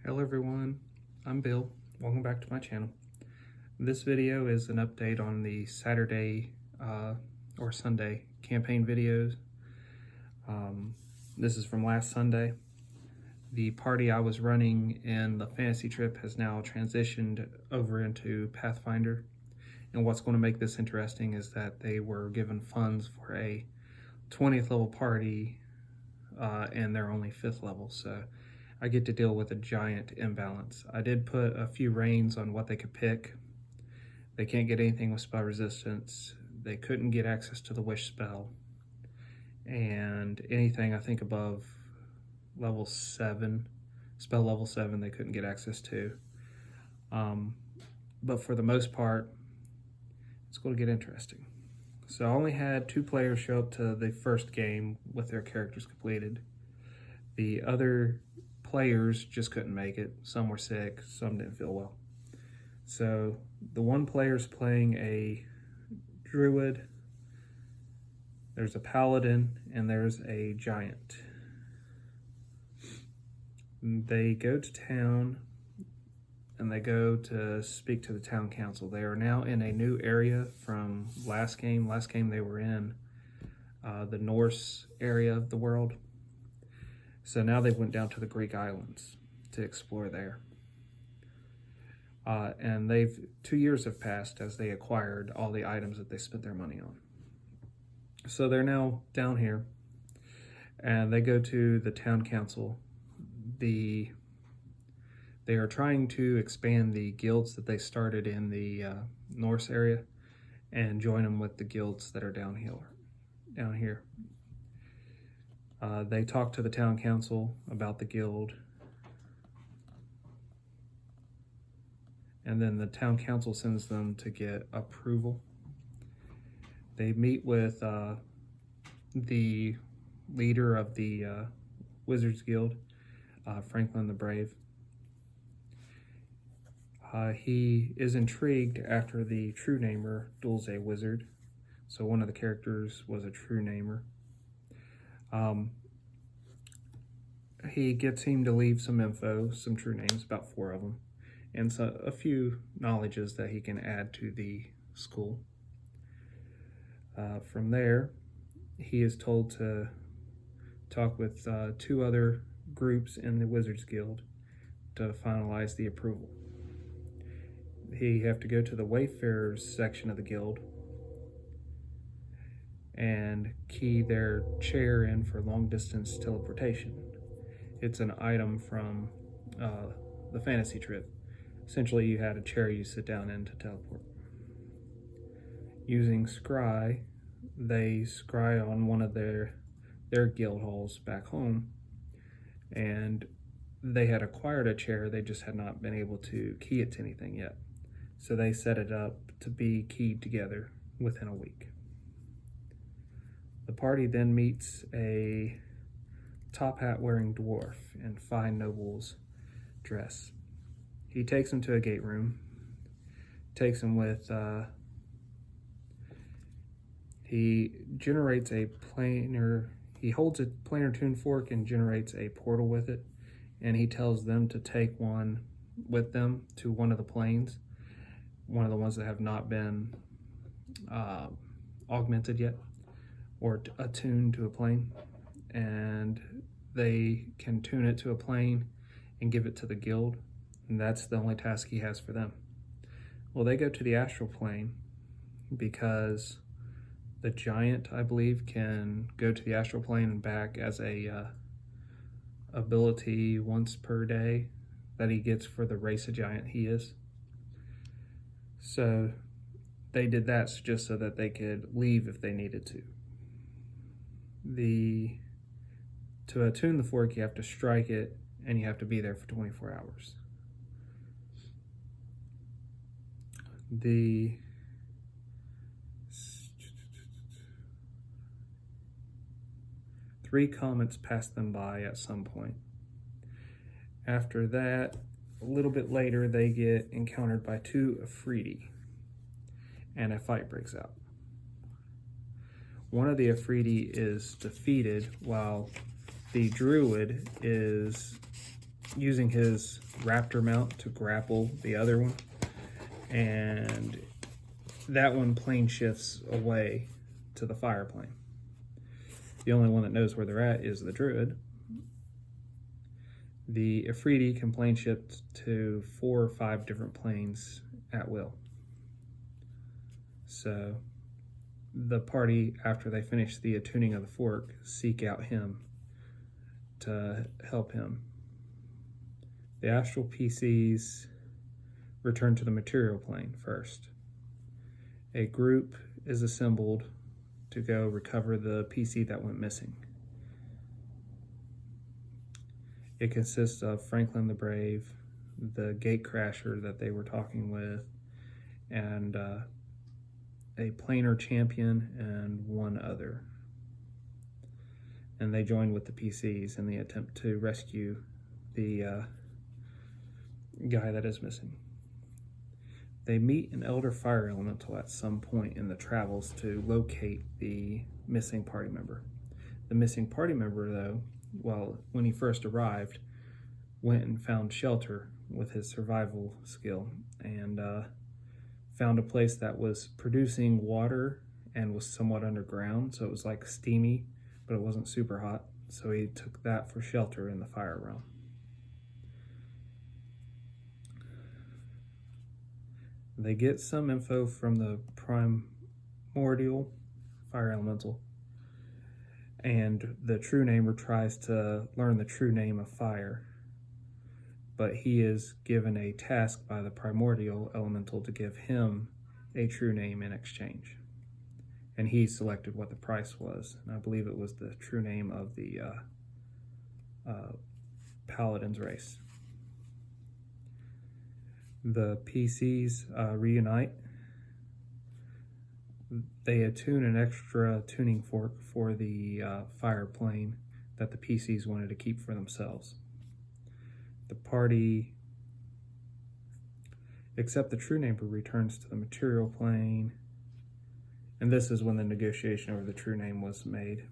Hello everyone, I'm Bill. Welcome back to my channel. This video is an update on the Saturday or Sunday campaign videos. This is from last Sunday. The party I was running in the fantasy trip has now transitioned over into Pathfinder. And what's going to make this interesting is that they were given funds for a 20th level party and they're only 5th level. So I get to deal with a giant imbalance. I did put a few reins on what they could pick. They can't get anything with spell resistance. They couldn't get access to the wish spell. And anything I think above level 7, spell level 7, they couldn't get access to. But for the most part, it's going to get interesting. So I only had 2 players show up to the first game with their characters completed. The other players just couldn't make it. Some were sick, some didn't feel well. So the one player's playing a druid, there's a paladin, and there's a giant. They go to town and they go to speak to the town council. They are now in a new area from last game. Last game they were in the Norse area of the world. So now they went down to the Greek islands to explore there. And 2 years have passed as they acquired all the items that they spent their money on. So they're now down here and they go to the town council. They are trying to expand the guilds that they started in the Norse area and join them with the guilds that are down here. They talk to the town council about the guild, and then the town council sends them to get approval. They meet with the leader of the Wizards Guild, Franklin the Brave. He is intrigued after the true namer duels a wizard. So one of the characters was a true namer. He gets him to leave some info, some true names, about 4 of them, and so a few knowledges that he can add to the school. From there, he is told to talk with 2 other groups in the Wizards Guild to finalize the approval. He have to go to the Wayfarers section of the guild and key their chair in for long distance teleportation. It's an item from the fantasy trip. Essentially, you had a chair you sit down in to teleport. Using scry, they scry on one of their guild halls back home, and they had acquired a chair, they just had not been able to key it to anything yet. So they set it up to be keyed together within a week. The party then meets a top hat wearing dwarf in fine noble's dress. He takes him to a gate room, takes him with, he generates a planar, he holds a planar tune fork and generates a portal with it, and he tells them to take one with them to one of the planes, one of the ones that have not been augmented yet or attuned to a plane, and they can tune it to a plane and give it to the guild, and that's the only task he has for them. Well, they go to the astral plane because the giant, I believe, can go to the astral plane and back as a ability once per day that he gets for the race of giant he is. So they did that just so that they could leave if they needed to. To attune the fork, you have to strike it and you have to be there for 24 hours. The 3 comets passed them by at some point. After that, a little bit later, they get encountered by 2 Afridi, and a fight breaks out. One of the Afridi is defeated while the druid is using his raptor mount to grapple the other one, and that one plane shifts away to the fire plane. The only one that knows where they're at is the druid. The Ifriti can plane shift to 4 or 5 different planes at will. So the party, after they finish the attuning of the fork, seek out him to help him. The astral PCs return to the material plane first. A group is assembled to go recover the PC that went missing. It consists of Franklin the Brave, the Gatecrasher that they were talking with, and a planar champion and one other. And they join with the PCs in the attempt to rescue the guy that is missing. They meet an elder fire elemental at some point in the travels to locate the missing party member. The missing party member, though, when he first arrived, went and found shelter with his survival skill and found a place that was producing water and was somewhat underground, so it was like steamy, but it wasn't super hot. So he took that for shelter in the fire realm. They get some info from the primordial fire elemental, and the true namer tries to learn the true name of fire, but he is given a task by the primordial elemental to give him a true name in exchange. And he selected what the price was, and I believe it was the true name of the paladin's race. The PCs reunite. They attune an extra tuning fork for the fire plane that the PCs wanted to keep for themselves. The party, except the true namer, returns to the material plane, and this is when the negotiation over the true name was made.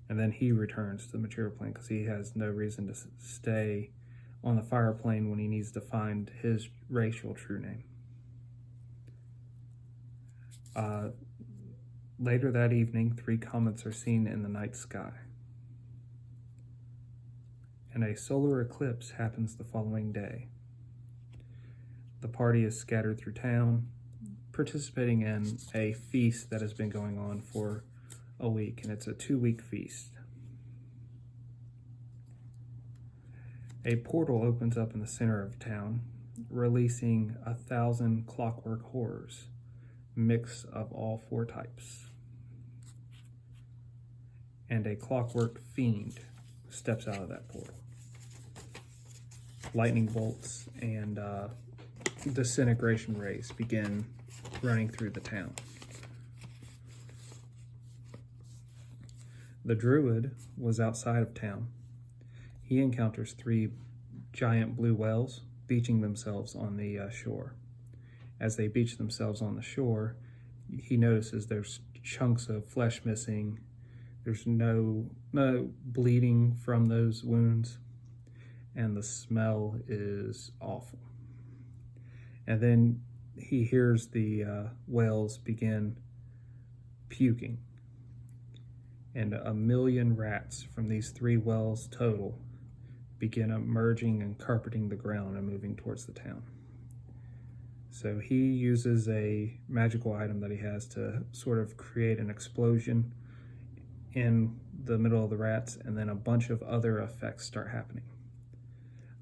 And then he returns to the material plane because he has no reason to stay on the fire plane when he needs to find his racial true name. Later that evening, 3 comets are seen in the night sky, and a solar eclipse happens the following day. The party is scattered through town, participating in a feast that has been going on for a week, and it's a 2-week feast. A portal opens up in the center of town, releasing 1,000 clockwork horrors, mix of all 4 types. And a clockwork fiend steps out of that portal. Lightning bolts and disintegration rays begin running through the town. The druid was outside of town. He encounters 3 giant blue whales beaching themselves on the shore. As they beach themselves on the shore, he notices there's chunks of flesh missing. There's no bleeding from those wounds, and the smell is awful. And then he hears the whales begin puking, and 1,000,000 rats from these 3 wells total begin emerging and carpeting the ground and moving towards the town. So he uses a magical item that he has to sort of create an explosion in the middle of the rats, and then a bunch of other effects start happening.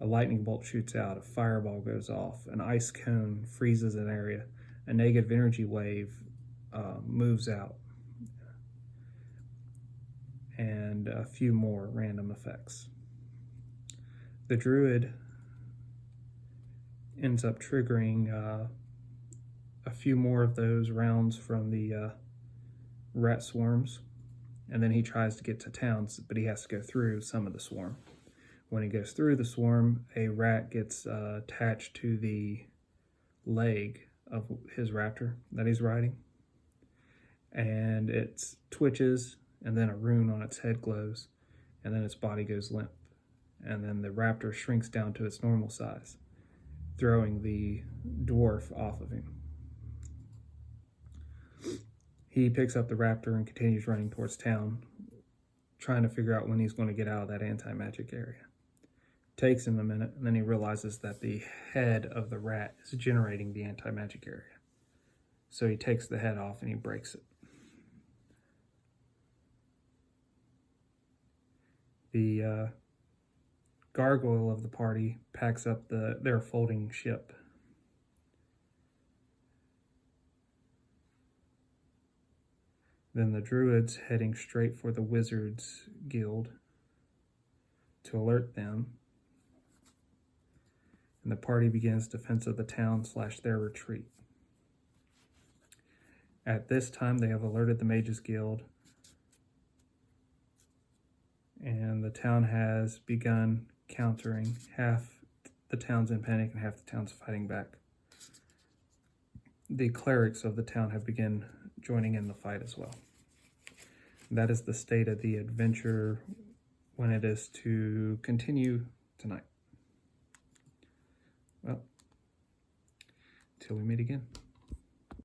A lightning bolt shoots out, a fireball goes off, an ice cone freezes an area, a negative energy wave moves out, and a few more random effects. The druid ends up triggering a few more of those rounds from the rat swarms, and then he tries to get to towns, but he has to go through some of the swarm. When he goes through the swarm, a rat gets attached to the leg of his raptor that he's riding, and it twitches, and then a rune on its head glows, and then its body goes limp, and then the raptor shrinks down to its normal size, throwing the dwarf off of him. He picks up the raptor and continues running towards town, trying to figure out when he's going to get out of that anti-magic area. Takes him a minute, and then he realizes that the head of the rat is generating the anti-magic area. So he takes the head off and he breaks it. The gargoyle of the party packs up their folding ship. Then the druids, heading straight for the wizards guild to alert them, and the party begins defense of the town / their retreat. At this time, they have alerted the mages guild, and the town has begun countering. Half the town's in panic and half the town's fighting back. The clerics of the town have begun joining in the fight as well. That is the state of the adventure when it is to continue tonight. Well, till we meet again.